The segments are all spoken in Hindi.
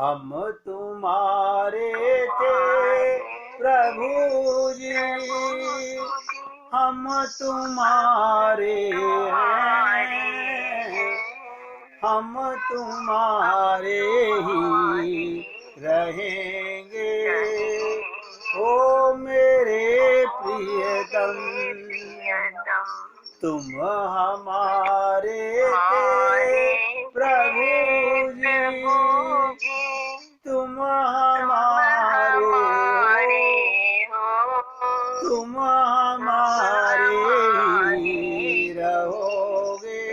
हम तुम्हारे थे प्रभु जी, हम तुम्हारे हैं, हम तुम्हारे ही रहेंगे। ओ मेरे प्रियतम, तुम हमारे थे प्रभु जी, तुम हमारे हो, तुम हमारे ही रहोगे।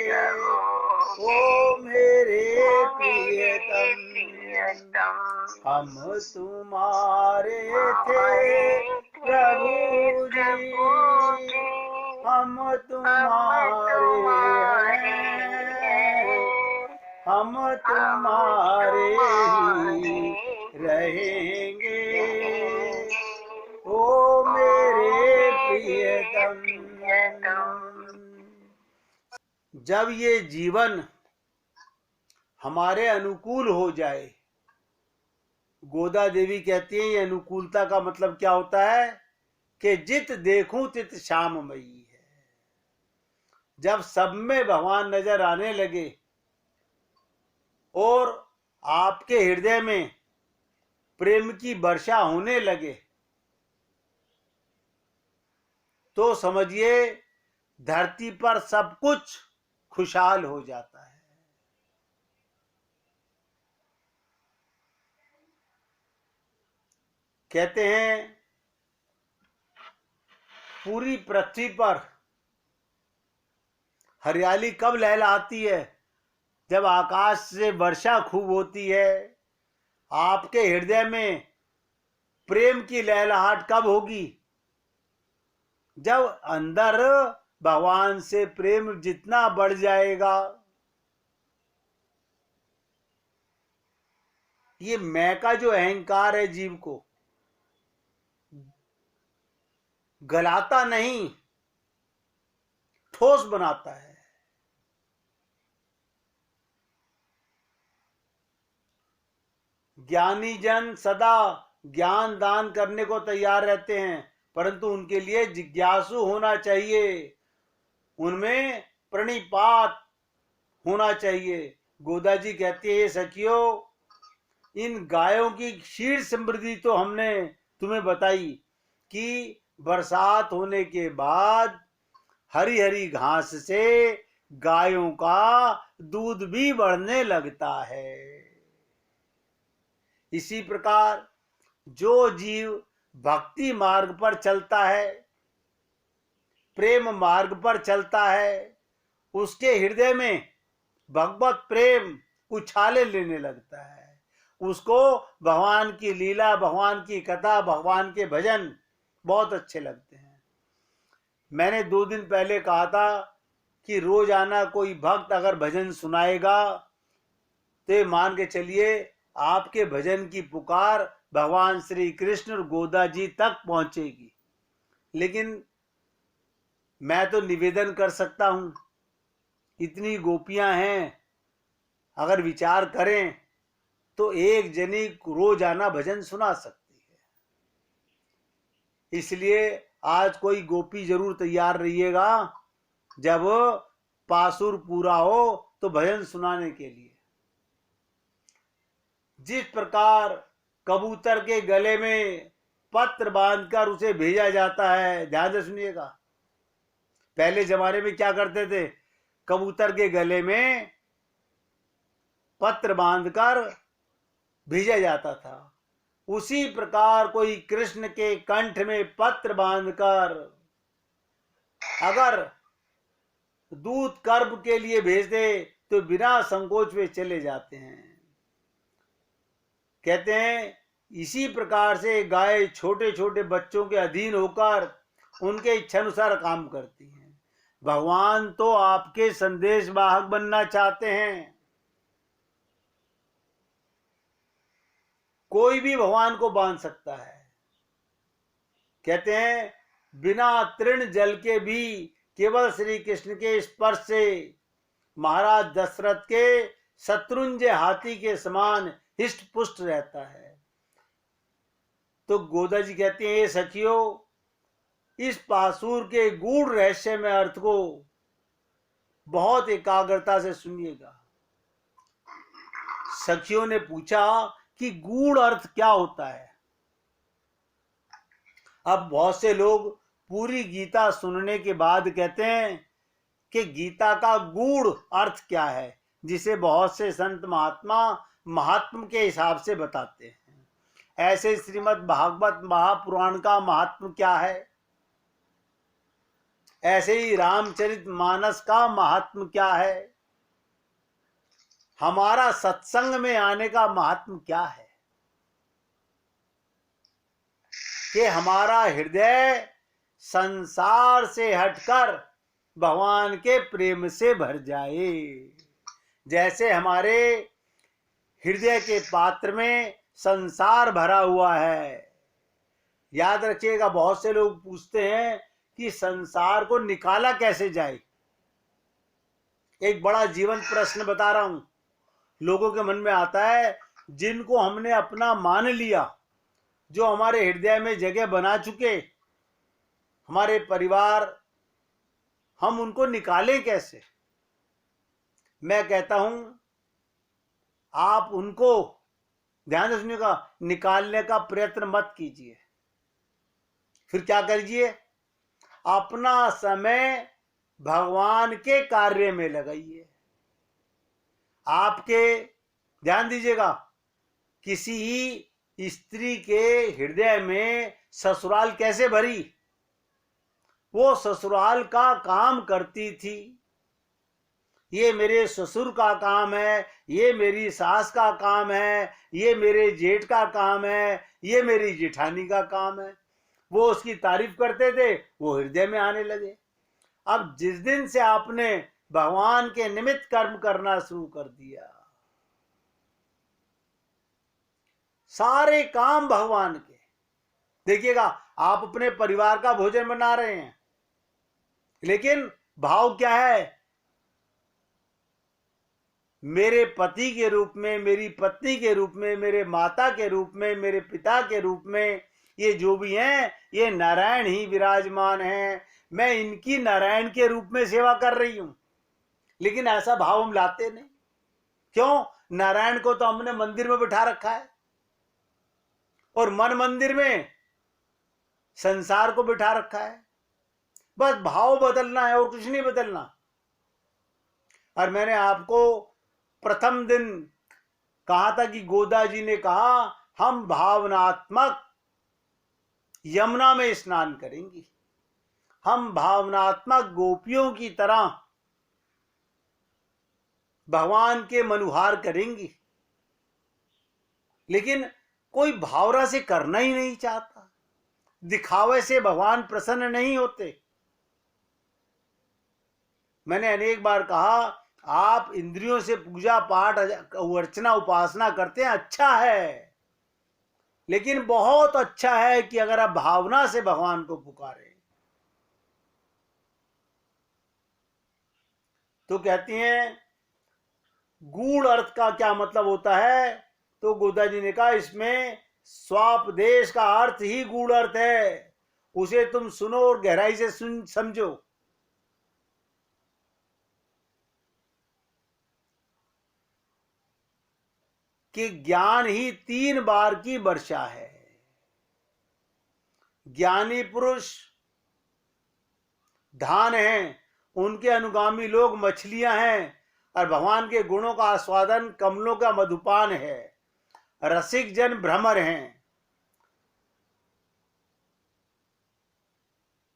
ओ मेरे प्रियतम, हम तुम्हारे थे प्रभु जी, हम तुम्हारे हैं, हम तुम्हारे ही रहेंगे। ओ मेरे प्रियतम, जब ये जीवन हमारे अनुकूल हो जाए, गोदा देवी कहती है ये अनुकूलता का मतलब क्या होता है कि जित देखूं तित श्याममयी है। जब सब में भगवान नजर आने लगे और आपके हृदय में प्रेम की वर्षा होने लगे, तो समझिए धरती पर सब कुछ खुशहाल हो जाता है। कहते हैं पूरी पृथ्वी पर हरियाली कब लहलाती है? जब आकाश से वर्षा खूब होती है। आपके हृदय में प्रेम की लहलहाट कब होगी? जब अंदर भगवान से प्रेम जितना बढ़ जाएगा। ये मैं का जो अहंकार है जीव को गलाता नहीं, ठोस बनाता है। ज्ञानी जन सदा ज्ञान दान करने को तैयार रहते हैं, परंतु उनके लिए जिज्ञासु होना चाहिए, उनमें प्रणिपात होना चाहिए। गोदा जी कहती है ये सखियो, इन गायों की क्षीर समृद्धि तो हमने तुम्हें बताई कि बरसात होने के बाद हरी हरी घास से गायों का दूध भी बढ़ने लगता है। इसी प्रकार जो जीव भक्ति मार्ग पर चलता है, प्रेम मार्ग पर चलता है, उसके हृदय में भगवत प्रेम उछाले लेने लगता है। उसको भगवान की लीला, भगवान की कथा, भगवान के भजन बहुत अच्छे लगते हैं। मैंने 2 दिन पहले कहा था कि रोजाना कोई भक्त अगर भजन सुनाएगा तो मान के चलिए आपके भजन की पुकार भगवान श्री कृष्ण और गोदा जी तक पहुंचेगी। लेकिन मैं तो निवेदन कर सकता हूं, इतनी गोपियां हैं, अगर विचार करें तो एक जनी रोजाना भजन सुना सकती है। इसलिए आज कोई गोपी जरूर तैयार रहिएगा, जब पासुर पूरा हो तो भजन सुनाने के लिए। जिस प्रकार कबूतर के गले में पत्र बांधकर उसे भेजा जाता है, ध्यान से सुनिएगा। पहले जमाने में क्या करते थे? कबूतर के गले में पत्र बांधकर भेजा जाता था। उसी प्रकार कोई कृष्ण के कंठ में पत्र बांधकर अगर दूत कर्म के लिए भेज दे तो बिना संकोच वे चले जाते हैं। कहते हैं इसी प्रकार से गाय छोटे छोटे बच्चों के अधीन होकर उनके इच्छानुसार काम करती हैं। भगवान तो आपके संदेश वाहक बनना चाहते हैं। कोई भी भगवान को बांध सकता है। कहते हैं बिना तृण जल के भी केवल श्री कृष्ण के स्पर्श से महाराज दशरथ के शत्रुंजय हाथी के समान हिष्ट पुष्ट रहता है। तो गोदा जी कहते हैं, ये सखियों, इस पासूर के गूढ़ रहस्य में अर्थ को बहुत एकाग्रता से सुनिएगा। सखियों ने पूछा कि गूढ़ अर्थ क्या होता है। अब बहुत से लोग पूरी गीता सुनने के बाद कहते हैं कि गीता का गूढ़ अर्थ क्या है, जिसे बहुत से संत महात्मा महात्म के हिसाब से बताते हैं। ऐसे श्रीमद् भागवत महापुराण का महात्म क्या है, ऐसे ही रामचरित मानस का महात्म क्या है, हमारा सत्संग में आने का महात्म क्या है, कि हमारा हृदय संसार से हटकर भगवान के प्रेम से भर जाए। जैसे हमारे हृदय के पात्र में संसार भरा हुआ है। याद रखिएगा, बहुत से लोग पूछते हैं कि संसार को निकाला कैसे जाए। एक बड़ा जीवंत प्रश्न बता रहा हूं, लोगों के मन में आता है, जिनको हमने अपना मान लिया, जो हमारे हृदय में जगह बना चुके, हमारे परिवार, हम उनको निकालें कैसे। मैं कहता हूं, आप उनको ध्यान से सुनिएगा, निकालने का प्रयत्न मत कीजिए। फिर क्या करिए, अपना समय भगवान के कार्य में लगाइए। आपके ध्यान दीजिएगा, किसी ही स्त्री के हृदय में ससुराल कैसे भरी, वो ससुराल का काम करती थी। ये मेरे ससुर का काम है, ये मेरी सास का काम है, ये मेरे जेठ का काम है, ये मेरी जेठानी का काम है। वो उसकी तारीफ करते थे, वो हृदय में आने लगे। अब जिस दिन से आपने भगवान के निमित्त कर्म करना शुरू कर दिया, सारे काम भगवान के। देखिएगा, आप अपने परिवार का भोजन बना रहे हैं, लेकिन भाव क्या है, मेरे पति के रूप में, मेरी पत्नी के रूप में, मेरे माता के रूप में, मेरे पिता के रूप में, ये जो भी हैं, ये नारायण ही विराजमान हैं। मैं इनकी नारायण के रूप में सेवा कर रही हूं। लेकिन ऐसा भाव हम लाते नहीं। क्यों? नारायण को तो हमने मंदिर में बिठा रखा है, और मन मंदिर में संसार को बिठा रखा है। बस भाव बदलना है और कुछ नहीं बदलना। और मैंने आपको प्रथम दिन कहा था कि गोदा जी ने कहा, हम भावनात्मक यमुना में स्नान करेंगी, हम भावनात्मक गोपियों की तरह भगवान के मनुहार करेंगी। लेकिन कोई भावना से करना ही नहीं चाहता, दिखावे से भगवान प्रसन्न नहीं होते। मैंने अनेक बार कहा, आप इंद्रियों से पूजा पाठ अर्चना उपासना करते हैं, अच्छा है, लेकिन बहुत अच्छा है कि अगर आप भावना से भगवान को पुकारें। तो कहती हैं, गूढ़ अर्थ का क्या मतलब होता है? तो गोदा जी ने कहा, इसमें स्वापदेश का अर्थ ही गूढ़ अर्थ है। उसे तुम सुनो और गहराई से समझो। कि ज्ञान ही 3 बार की वर्षा है। ज्ञानी पुरुष धान हैं, उनके अनुगामी लोग मछलियां हैं, और भगवान के गुणों का आस्वादन कमलों का मधुपान है। रसिक जन भ्रमर हैं।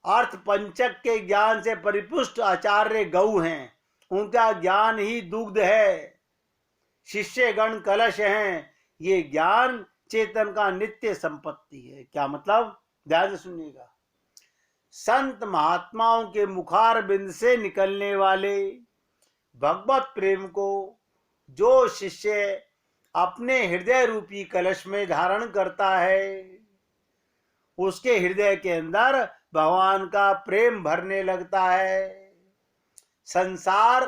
अर्थ पंचक के ज्ञान से परिपुष्ट आचार्य गौ हैं, उनका ज्ञान ही दुग्ध है। शिष्य गण कलश हैं, ये ज्ञान चेतन का नित्य संपत्ति है। क्या मतलब? ध्यान से सुनिएगा। संत महात्माओं के मुखार बिंद से निकलने वाले भगवत प्रेम को जो शिष्य अपने हृदय रूपी कलश में धारण करता है, उसके हृदय के अंदर भगवान का प्रेम भरने लगता है। संसार,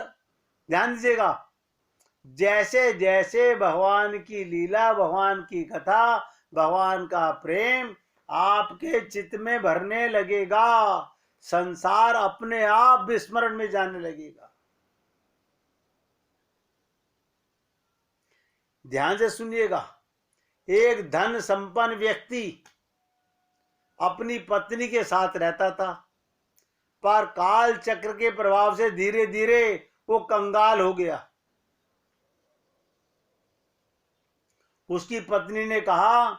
ध्यान दीजिएगा, जैसे जैसे भगवान की लीला, भगवान की कथा, भगवान का प्रेम आपके चित्त में भरने लगेगा, संसार अपने आप विस्मरण में जाने लगेगा। ध्यान से सुनिएगा। एक धन संपन्न व्यक्ति अपनी पत्नी के साथ रहता था, पर काल चक्र के प्रभाव से धीरे धीरे वो कंगाल हो गया। उसकी पत्नी ने कहा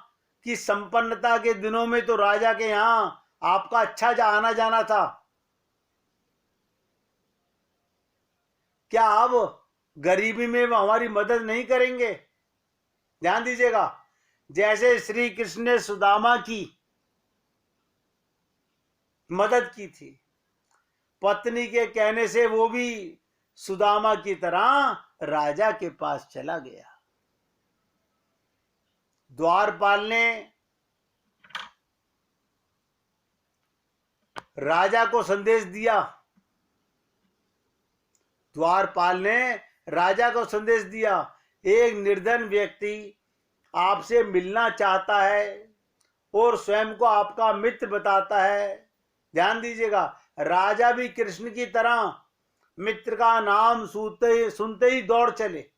कि संपन्नता के दिनों में तो राजा के यहां आपका अच्छा आना जाना था, क्या अब गरीबी में वो हमारी मदद नहीं करेंगे? ध्यान दीजिएगा, जैसे श्री कृष्ण ने सुदामा की मदद की थी, पत्नी के कहने से वो भी सुदामा की तरह राजा के पास चला गया। द्वारपाल ने राजा को संदेश दिया, द्वारपाल ने राजा को संदेश दिया, एक निर्धन व्यक्ति आपसे मिलना चाहता है और स्वयं को आपका मित्र बताता है। ध्यान दीजिएगा, राजा भी कृष्ण की तरह मित्र का नाम सुनते ही दौड़ चले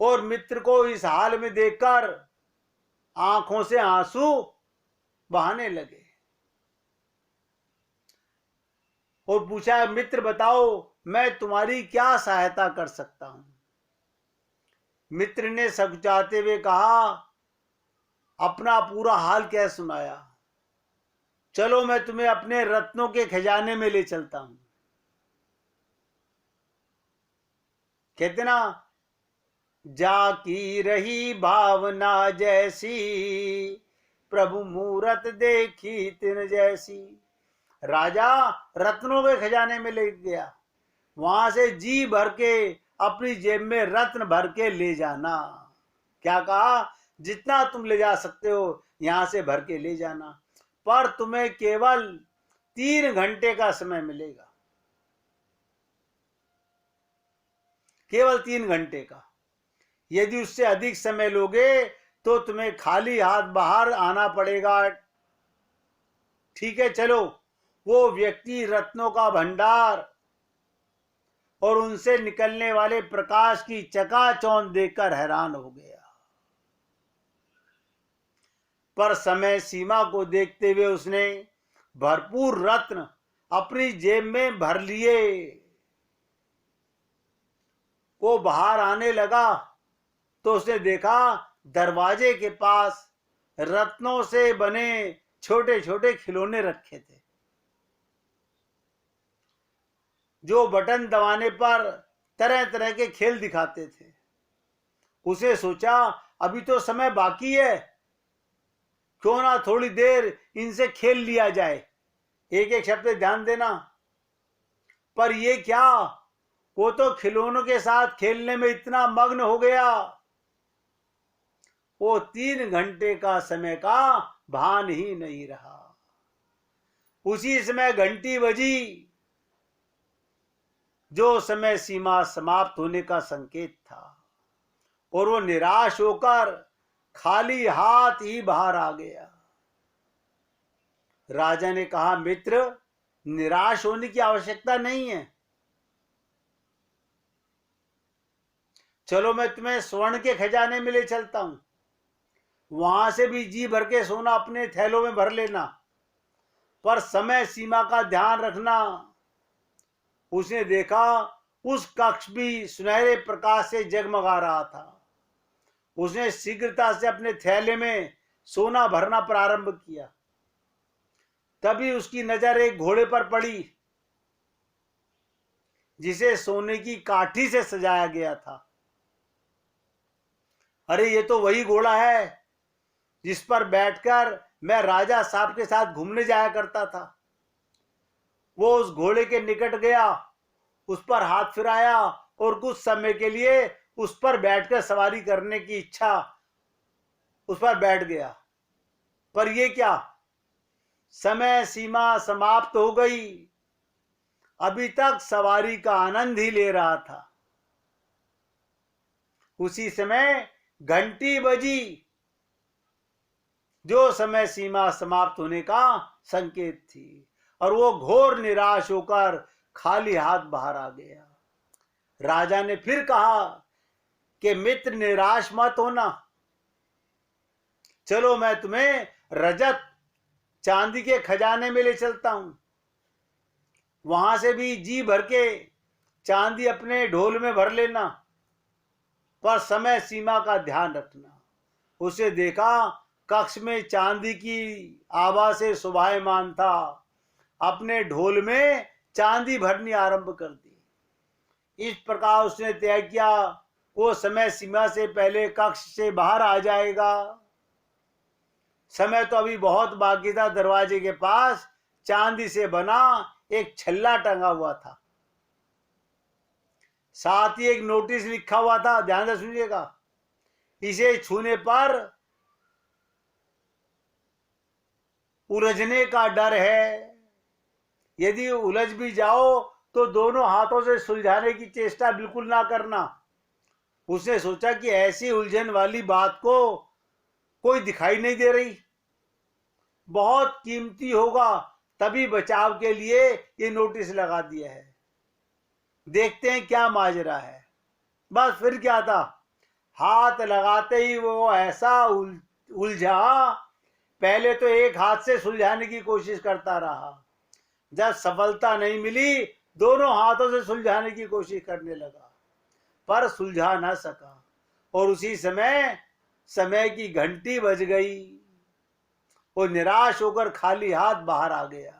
और मित्र को इस हाल में देखकर आंखों से आंसू बहाने लगे और पूछा, मित्र बताओ मैं तुम्हारी क्या सहायता कर सकता हूं? मित्र ने समझाते हुए कहा, अपना पूरा हाल क्या सुनाया, चलो मैं तुम्हें अपने रत्नों के खजाने में ले चलता हूं। कहते ना, जाकी रही भावना जैसी, प्रभु मूरत देखी तिन जैसी। राजा रत्नों के खजाने में ले गया, वहां से जी भर के अपनी जेब में रत्न भर के ले जाना। क्या कहा, जितना तुम ले जा सकते हो यहां से भर के ले जाना, पर तुम्हें केवल 3 घंटे का समय मिलेगा, केवल 3 घंटे का। यदि उससे अधिक समय लोगे तो तुम्हें खाली हाथ बाहर आना पड़ेगा। ठीक है चलो। वो व्यक्ति रत्नों का भंडार और उनसे निकलने वाले प्रकाश की चकाचौंध देखकर हैरान हो गया, पर समय सीमा को देखते हुए उसने भरपूर रत्न अपनी जेब में भर लिए। वो बाहर आने लगा तो उसने देखा दरवाजे के पास रत्नों से बने छोटे छोटे खिलौने रखे थे, जो बटन दबाने पर तरह तरह के खेल दिखाते थे। उसे सोचा, अभी तो समय बाकी है, क्यों ना थोड़ी देर इनसे खेल लिया जाए। एक एक शब्द ध्यान देना। पर ये क्या, वो तो खिलौनों के साथ खेलने में इतना मग्न हो गया, वो 3 घंटे का समय का भान ही नहीं रहा। उसी समय घंटी बजी, जो समय सीमा समाप्त होने का संकेत था, और वो निराश होकर खाली हाथ ही बाहर आ गया। राजा ने कहा, मित्र निराश होने की आवश्यकता नहीं है, चलो मैं तुम्हें स्वर्ण के खजाने में ले चलता हूं, वहां से भी जी भर के सोना अपने थैलों में भर लेना, पर समय सीमा का ध्यान रखना। उसने देखा उस कक्ष भी सुनहरे प्रकाश से जगमगा रहा था। उसने शीघ्रता से अपने थैले में सोना भरना प्रारंभ किया। तभी उसकी नजर एक घोड़े पर पड़ी, जिसे सोने की काठी से सजाया गया था। अरे ये तो वही घोड़ा है जिस पर बैठकर मैं राजा साहब के साथ घूमने जाया करता था। वो उस घोड़े के निकट गया, उस पर हाथ फिराया और कुछ समय के लिए उस पर बैठकर सवारी करने की इच्छा, उस पर बैठ गया। पर ये क्या, समय सीमा समाप्त हो गई, अभी तक सवारी का आनंद ही ले रहा था। उसी समय घंटी बजी, जो समय सीमा समाप्त होने का संकेत थी, और वो घोर निराश होकर खाली हाथ बाहर आ गया। राजा ने फिर कहा कि मित्र, निराश मत होना, चलो मैं तुम्हें रजत चांदी के खजाने में ले चलता हूं, वहां से भी जी भर के चांदी अपने ढोल में भर लेना, पर समय सीमा का ध्यान रखना। उसे देखा कक्ष में चांदी की आभा से शोभायमान था, अपने ढोल में चांदी भरनी आरंभ कर दी। इस प्रकार उसने तय किया, वो समय सीमा से पहले कक्ष से बाहर आ जाएगा। समय तो अभी बहुत बाकी था। दरवाजे के पास चांदी से बना एक छल्ला टंगा हुआ था, साथ ही एक नोटिस लिखा हुआ था, ध्यान से सुनिएगा। इसे छूने पर उलझने का डर है, यदि उलझ भी जाओ तो दोनों हाथों से सुलझाने की चेष्टा बिल्कुल ना करना। उसने सोचा कि ऐसी उलझन वाली बात को कोई दिखाई नहीं दे रही, बहुत कीमती होगा, तभी बचाव के लिए ये नोटिस लगा दिया है, देखते हैं क्या माजरा है। बस फिर क्या था, हाथ लगाते ही वो ऐसा उलझा, पहले तो एक हाथ से सुलझाने की कोशिश करता रहा, जब सफलता नहीं मिली दोनों हाथों से सुलझाने की कोशिश करने लगा, पर सुलझा ना सका। और उसी समय समय की घंटी बज गई, वो निराश होकर खाली हाथ बाहर आ गया।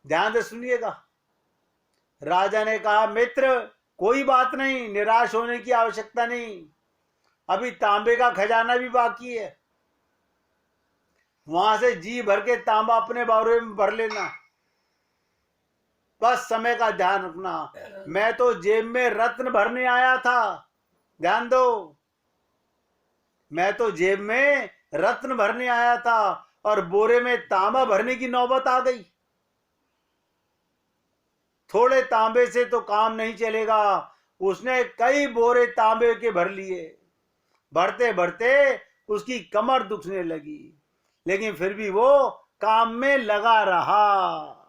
ध्यान से सुनिएगा। राजा ने कहा, मित्र कोई बात नहीं, निराश होने की आवश्यकता नहीं, अभी तांबे का खजाना भी बाकी है, वहां से जी भर के तांबा अपने बारे में भर लेना, बस समय का ध्यान रखना। मैं तो जेब में रत्न भरने आया था, ध्यान दो, मैं तो जेब में रत्न भरने आया था और बोरे में तांबा भरने की नौबत आ गई। थोड़े तांबे से तो काम नहीं चलेगा, उसने कई बोरे तांबे के भर लिए। भरते भरते उसकी कमर दुखने लगी, लेकिन फिर भी वो काम में लगा रहा,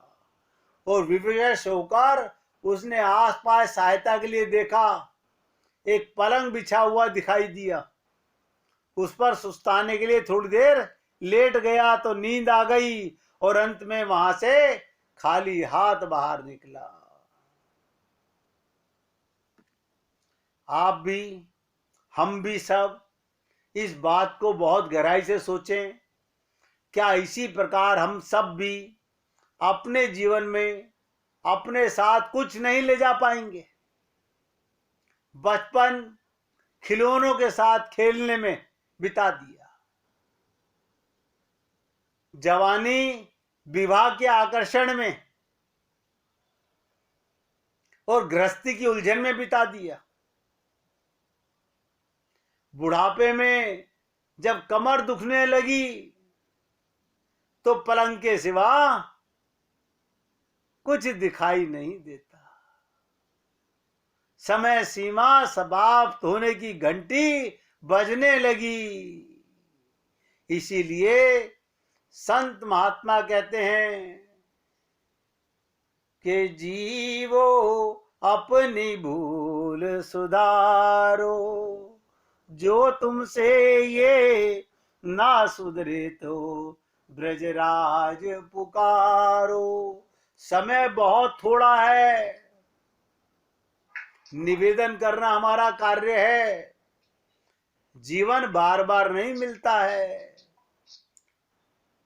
और विवश होकर उसने आसपास सहायता के लिए देखा। एक पलंग बिछा हुआ दिखाई दिया, उस पर सुस्ताने के लिए थोड़ी देर लेट गया तो नींद आ गई, और अंत में वहां से खाली हाथ बाहर निकला। आप भी, हम भी सब इस बात को बहुत गहराई से सोचें। क्या इसी प्रकार हम सब भी अपने जीवन में अपने साथ कुछ नहीं ले जा पाएंगे? बचपन खिलौनों के साथ खेलने में बिता दिया, जवानी विवाह के आकर्षण में और गृहस्थी की उलझन में बिता दिया, बुढ़ापे में जब कमर दुखने लगी तो पलंग के सिवा कुछ दिखाई नहीं देता। समय सीमा समाप्त होने की घंटी बजने लगी। इसीलिए संत महात्मा कहते हैं कि जीवो अपनी भूल सुधारो, जो तुमसे ये ना सुधरे तो ब्रजराज पुकारो। समय बहुत थोड़ा है, निवेदन करना हमारा कार्य है। जीवन बार बार नहीं मिलता है।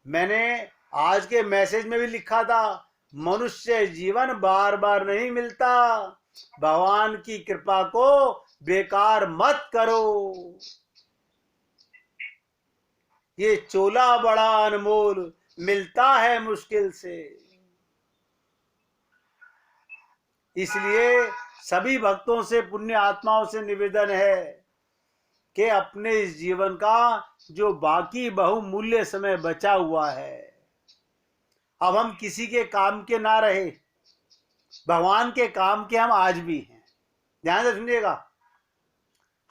मैंने आज के मैसेज में भी लिखा था, मनुष्य जीवन बार बार नहीं मिलता, भगवान की कृपा को बेकार मत करो। ये चोला बड़ा अनमोल, मिलता है मुश्किल से। इसलिए सभी भक्तों से, पुण्य आत्माओं से निवेदन है कि अपने इस जीवन का जो बाकी बहुमूल्य समय बचा हुआ है, अब हम किसी के काम के ना रहे, भगवान के काम के हम आज भी हैं। ध्यान से सुनिएगा।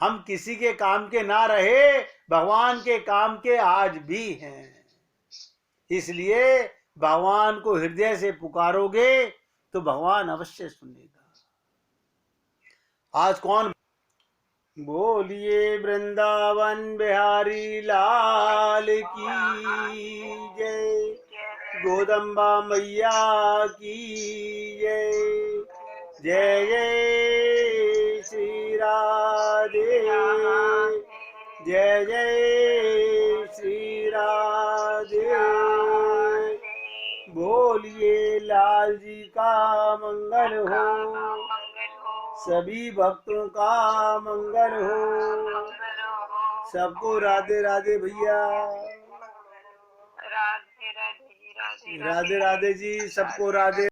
हम किसी के काम के ना रहे, भगवान के काम के आज भी हैं। इसलिए भगवान को हृदय से पुकारोगे तो भगवान अवश्य सुनेगा। आज कौन? बोलिए वृंदावन बिहारी लाल की जय, गोदम्बा मैया की जय। जय जय श्री राधे, जय जय श्री राधे। बोलिए लाल जी का मंगल हो, सभी भक्तों का मंगल हो। सबको राधे राधे भैया, राधे राधे जी, राधे राधे राधे जी, सबको राधे।